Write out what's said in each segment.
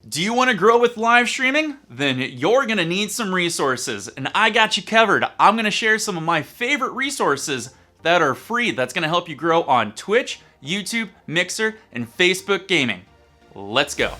Do you want to grow with live streaming? Then you're going to need some resources, and I got you covered. I'm going to share some of my favorite resources that are free that's going to help you grow on Twitch, YouTube, Mixer, and Facebook gaming. Let's go.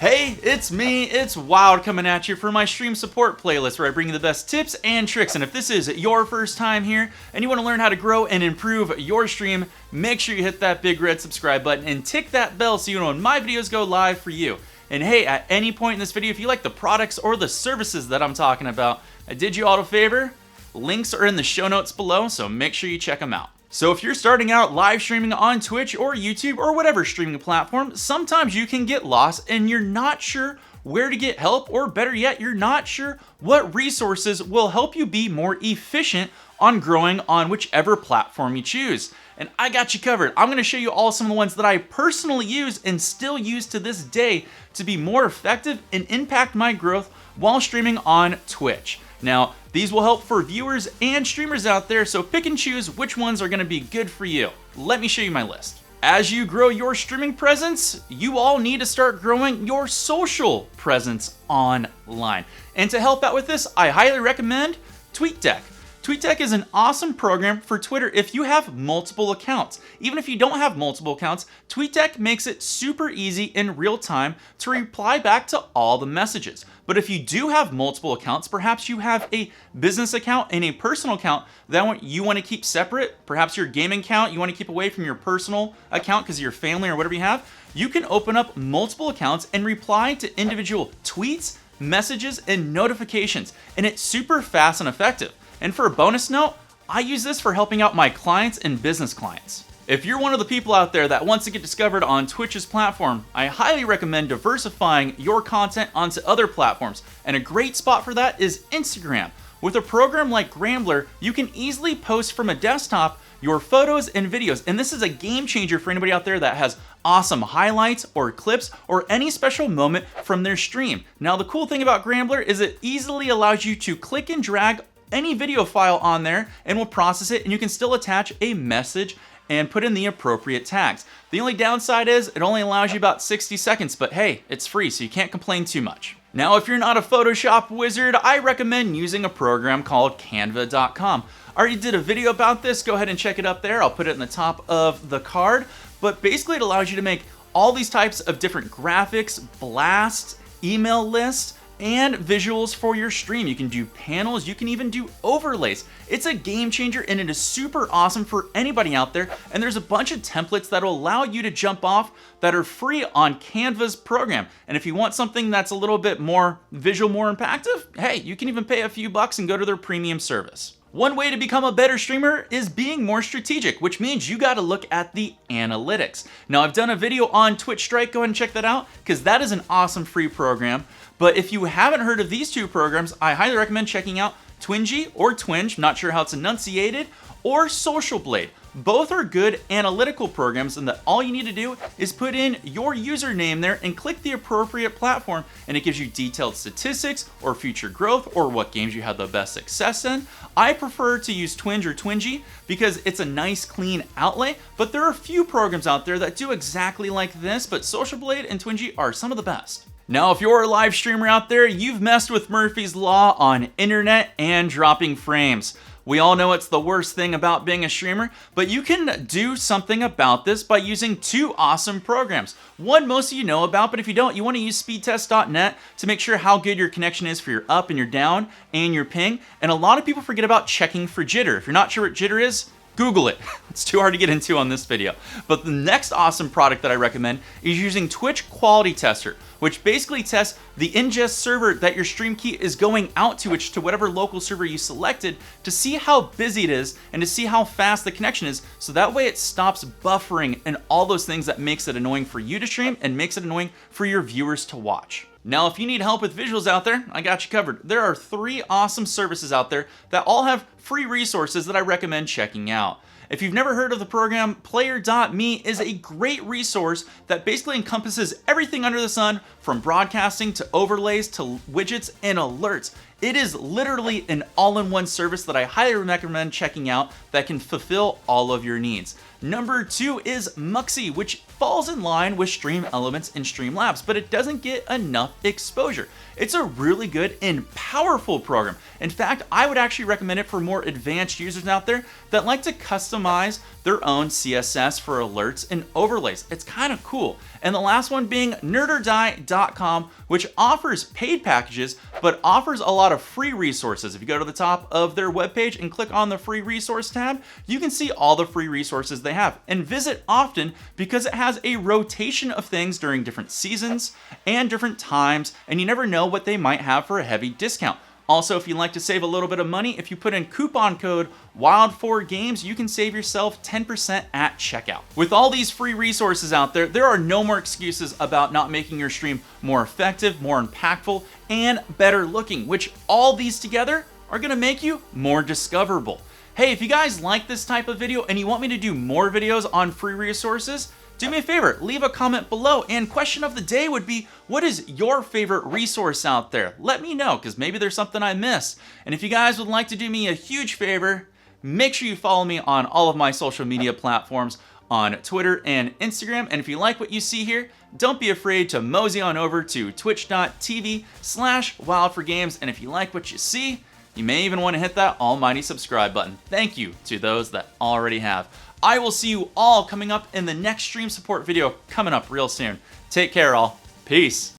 Hey, it's me, it's Wild coming at you for my stream support playlist where I bring you the best tips and tricks. And if this is your first time here and you want to learn how to grow and improve your stream, make sure you hit that big red subscribe button and tick that bell so you know when my videos go live for you. And hey, at any point in this video, if you like the products or the services that I'm talking about, I did you all a favor. Links are in the show notes below, so make sure you check them out. So if you're starting out live streaming on Twitch or YouTube or whatever streaming platform, sometimes you can get lost and you're not sure where to get help, or better yet, you're not sure what resources will help you be more efficient on growing on whichever platform you choose. And I got you covered. I'm gonna show you all some of the ones that I personally use and still use to this day to be more effective and impact my growth while streaming on Twitch. Now, these will help for viewers and streamers out there, so pick and choose which ones are gonna be good for you. Let me show you my list. As you grow your streaming presence, you all need to start growing your social presence online. And to help out with this, I highly recommend TweetDeck. TweetDeck is an awesome program for Twitter if you have multiple accounts. Even if you don't have multiple accounts, TweetDeck makes it super easy in real time to reply back to all the messages. But if you do have multiple accounts, perhaps you have a business account and a personal account that you want to keep separate, perhaps your gaming account you want to keep away from your personal account because of your family or whatever you have, you can open up multiple accounts and reply to individual tweets, messages, and notifications. And it's super fast and effective. And for a bonus note, I use this for helping out my clients and business clients. If you're one of the people out there that wants to get discovered on Twitch's platform, I highly recommend diversifying your content onto other platforms. And a great spot for that is Instagram. With a program like Grambler, you can easily post from a desktop your photos and videos. And this is a game changer for anybody out there that has awesome highlights or clips or any special moment from their stream. Now, the cool thing about Grambler is it easily allows you to click and drag any video file on there and will process it, and you can still attach a message and put in the appropriate tags. The only downside is it only allows you about 60 seconds, but hey, it's free, so you can't complain too much. Now, if you're not a Photoshop wizard, I recommend using a program called Canva.com. I already did a video about this. Go ahead and check it up there. I'll put it in the top of the card. But basically, it allows you to make all these types of different graphics, blasts, email lists, and visuals for your stream. You can do panels, you can even do overlays. It's a game changer and it is super awesome for anybody out there. And there's a bunch of templates that will allow you to jump off that are free on Canva's program. And if you want something that's a little bit more visual, more impactful, hey, you can even pay a few bucks and go to their premium service. One way to become a better streamer is being more strategic, which means you got to look at the analytics. Now, I've done a video on Twitch Strike. Go ahead and check that out because that is an awesome free program. But if you haven't heard of these two programs, I highly recommend checking out Twingy or Twinge, not sure how it's enunciated, or Social Blade. Both are good analytical programs, and that all you need to do is put in your username there and click the appropriate platform, and it gives you detailed statistics or future growth or what games you had the best success in. I prefer to use Twinge or Twingy because it's a nice clean outlay, but there are a few programs out there that do exactly like this, but Social Blade and Twingy are some of the best. Now, if you're a live streamer out there, you've messed with Murphy's Law on internet and dropping frames. We all know it's the worst thing about being a streamer, but you can do something about this by using two awesome programs. One most of you know about, but if you don't, you want to use speedtest.net to make sure how good your connection is for your up and your down and your ping. And a lot of people forget about checking for jitter. If you're not sure what jitter is, Google it. It's too hard to get into on this video. But the next awesome product that I recommend is using Twitch Quality Tester, which basically tests the ingest server that your stream key is going out to, which to whatever local server you selected, to see how busy it is and to see how fast the connection is. So that way it stops buffering and all those things that makes it annoying for you to stream and makes it annoying for your viewers to watch. Now, if you need help with visuals out there, I got you covered. There are 3 awesome services out there that all have free resources that I recommend checking out. If you've never heard of the program, Player.me is a great resource that basically encompasses everything under the sun, from broadcasting to overlays to widgets and alerts. It is literally an all-in-one service that I highly recommend checking out that can fulfill all of your needs. Number 2 is Muxy, which falls in line with Stream Elements and Streamlabs, but it doesn't get enough exposure. It's a really good and powerful program. In fact, I would actually recommend it for more advanced users out there that like to customize their own CSS for alerts and overlays. It's kind of cool. And the last one being nerdordie.com, which offers paid packages, but offers a lot of free resources. If you go to the top of their webpage and click on the free resource tab, you can see all the free resources they have. And visit often because it has a rotation of things during different seasons and different times, and you never know what they might have for a heavy discount. Also, if you'd like to save a little bit of money, if you put in coupon code WILD4GAMES, you can save yourself 10% at checkout. With all these free resources out there, there are no more excuses about not making your stream more effective, more impactful, and better looking, which all these together are gonna make you more discoverable. Hey, if you guys like this type of video and you want me to do more videos on free resources, do me a favor, leave a comment below, and question of the day would be, what is your favorite resource out there? Let me know, because maybe there's something I missed. And if you guys would like to do me a huge favor, make sure you follow me on all of my social media platforms on Twitter and Instagram. And if you like what you see here, don't be afraid to mosey on over to twitch.tv/wildforgames. And if you like what you see, you may even want to hit that almighty subscribe button. Thank you to those that already have. I will see you all coming up in the next stream support video coming up real soon. Take care, all. Peace.